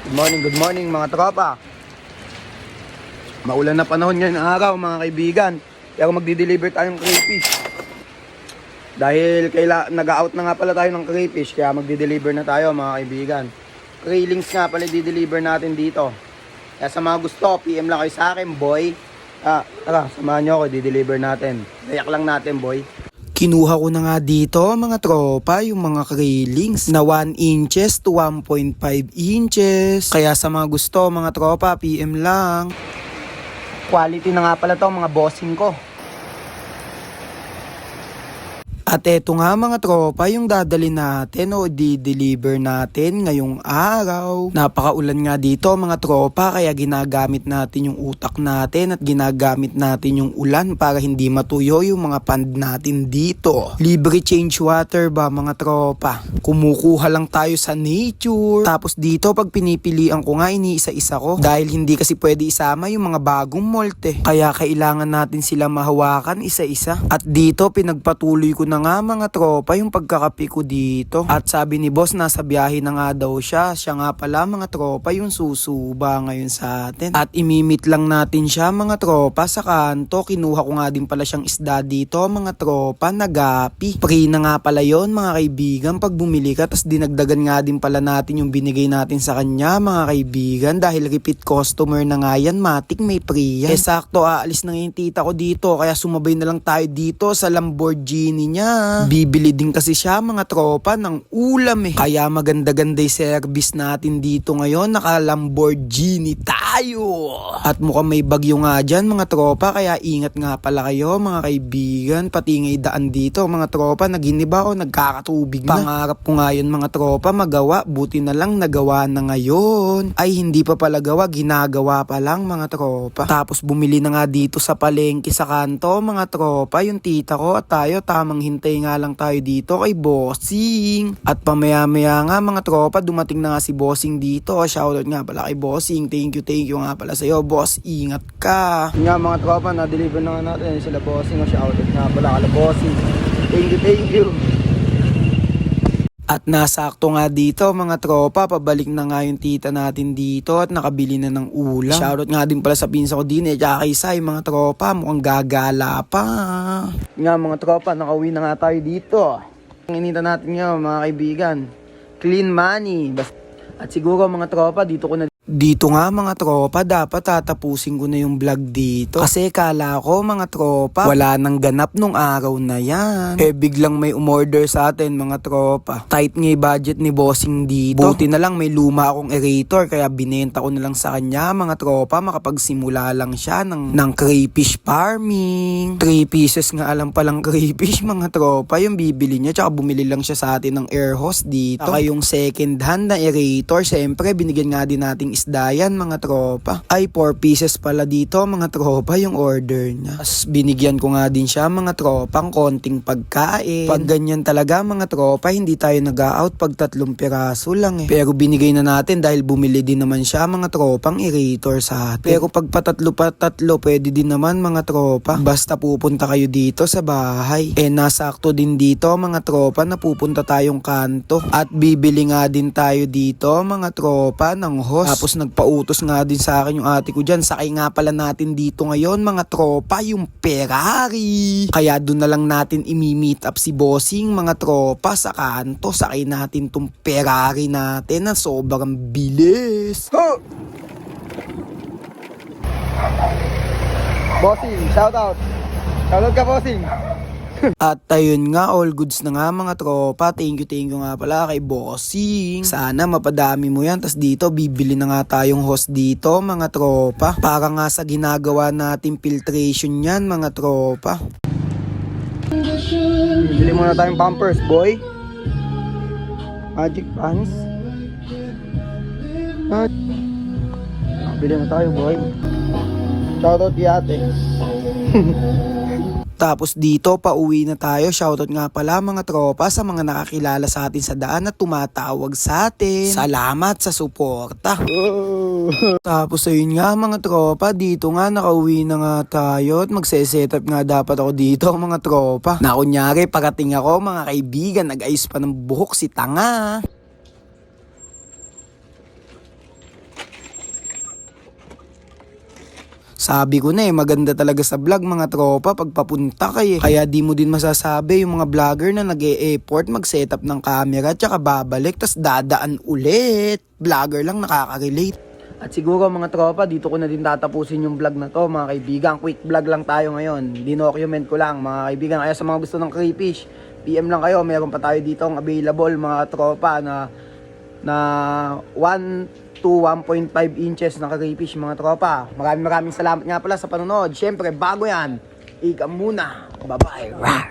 Good morning mga tropa. Maulan na panahon ngayon araw mga kaibigan. Kaya magdi-deliver tayong crayfish. Dahil nag-out na nga pala tayo ng crayfish, kaya magdi-deliver na tayo mga kaibigan. Kraylings nga pala di-deliver natin dito. Kaya sa mga gusto, PM lang kayo sa akin, boy. Tara, samahan nyo ako, di-deliver natin. Dayak lang natin, boy. Kinuha ko na nga dito mga tropa yung mga kraylings na 1 inches to 1.5 inches. Kaya sa mga gusto mga tropa, PM lang. Quality na nga pala to mga bossing ko. At eto nga mga tropa yung dadali natin o di-deliver natin ngayong araw. Napakaulan nga dito mga tropa kaya ginagamit natin yung utak natin at ginagamit natin yung ulan para hindi matuyo yung mga pond natin dito. Libre change water ba mga tropa? Kumukuha lang tayo sa nature. Tapos dito pag pinipilian ko nga iniisa-isa ko dahil hindi kasi pwede isama yung mga bagong molte. Kaya kailangan natin sila mahawakan isa-isa. At dito pinagpatuloy ko na nga mga tropa yung pagkakapi ko dito. At sabi ni boss nasa biyahe na nga daw siya. Siya nga pala mga tropa yung susuba ngayon sa atin. At imimit lang natin siya mga tropa sa kanto. Kinuha ko nga din pala siyang isda dito mga tropa na gapi. Free na nga pala yon mga kaibigan pag bumili ka. Tas dinagdagan nga din pala natin yung binigay natin sa kanya mga kaibigan. Dahil repeat customer na nga yan, matik may free yan. Sakto aalis na nga yung tita ko dito. Kaya sumabay na lang tayo dito sa Lamborghini niya. Bibili din kasi siya mga tropa ng ulam eh. Kaya maganda-ganda yung service natin dito ngayon. Naka Lamborghini tayo. At mukhang may bagyo nga dyan mga tropa. Kaya ingat nga pala kayo mga kaibigan. Pati nga daan dito mga tropa. Naginiba o nagkakatubig na. Pangarap ko nga yun mga tropa magawa. Buti na lang nagawa na ngayon. Ay hindi pa pala gawa. Ginagawa pa lang mga tropa. Tapos bumili na nga dito sa palengke sa kanto mga tropa. Yung tita ko at tayo tamang hintay nga lang tayo dito kay Bossing. At pamaya-maya nga mga tropa dumating na nga si Bossing dito. Shoutout nga pala kay Bossing. Thank you nga pala sa'yo boss. Ingat ka. Nga mga tropa na-deliver na nga natin sila Bossing. Shoutout nga pala kala Bossing. Thank you. At nasakto nga dito mga tropa, pabalik na nga yung tita natin dito at nakabili na ng ulam. Shoutout nga din pala sa pinsa ko din tsaka kay Sai mga tropa, mukhang gagala pa. Nga mga tropa, nakauwi na nga tayo dito. Ang inita natin nga mga kaibigan, clean money. At siguro mga tropa, Dito nga mga tropa, dapat tatapusin ko na yung vlog dito. Kasi kala ko mga tropa, wala nang ganap nung araw na yan. Biglang may umorder sa atin mga tropa. Tight nga yung budget ni Bossing dito. Buti na lang may luma akong aerator kaya binenta ko na lang sa kanya mga tropa. Makapagsimula lang siya ng crayfish farming. 3 pieces nga alam palang crayfish mga tropa yung bibili niya. Tsaka bumili lang siya sa atin ng air hose dito. Saka yung second hand na aerator, syempre binigyan nga din nating isda yan mga tropa. Ay 4 pieces pala dito mga tropa yung order niya. Tapos binigyan ko nga din siya mga tropang konting pagkain. Pag ganyan talaga mga tropa hindi tayo nag-out pag 3 piraso lang eh. Pero binigay na natin dahil bumili din naman siya mga tropang aerator sa atin. Pero pag patatlo pwede din naman mga tropa. Basta pupunta kayo dito sa bahay. Nasakto din dito mga tropa na pupunta tayong kanto. At bibili nga din tayo dito mga tropa ng hose. Tapos nagpautos nga din sa akin yung ate ko dyan. Sakay nga pala natin dito ngayon mga tropa yung Ferrari. Kaya doon na lang natin imi-meet up si Bossing mga tropa sa kanto. Sakay natin tong Ferrari natin na sobrang bilis. Bossing, shoutout. Shoutout ka Bossing. At ayun nga, all goods na nga mga tropa. Thank you nga pala kay Bossing. Sana mapadami mo yan. Tas dito, bibili na nga tayong hose dito mga tropa. Para nga sa ginagawa natin filtration yan mga tropa. Bili muna tayong pampers, boy. Magic pants. Bili na tayo, boy. Shoutout kay ate. Tapos dito, pauwi na tayo. Shoutout nga pala mga tropa sa mga nakakilala sa atin sa daan at tumatawag sa atin. Salamat sa suporta. Tapos ayun nga mga tropa, dito nga nakauwi na nga tayo at magse-setup nga dapat ako dito mga tropa. Na kunyari, parating ako mga kaibigan, nag-ayos pa ng buhok si tanga. Sabi ko na maganda talaga sa vlog mga tropa pag papunta kayo. Kaya di mo din masasabi yung mga vlogger na nag-e-airport mag-setup ng camera tsaka babalik tas dadaan ulit. Vlogger lang nakaka-relate. At siguro mga tropa, dito ko na din tatapusin yung vlog na to mga kaibigan. Quick vlog lang tayo ngayon. Dinocument ko lang mga kaibigan. Kaya sa mga gusto ng crayfish, PM lang kayo. Meron pa tayo dito ang available mga tropa na 1 to 1.5 inches na crayfish mga tropa. Maraming salamat nga pala sa panonood. Siyempre, bago yan, ika muna. Bye-bye.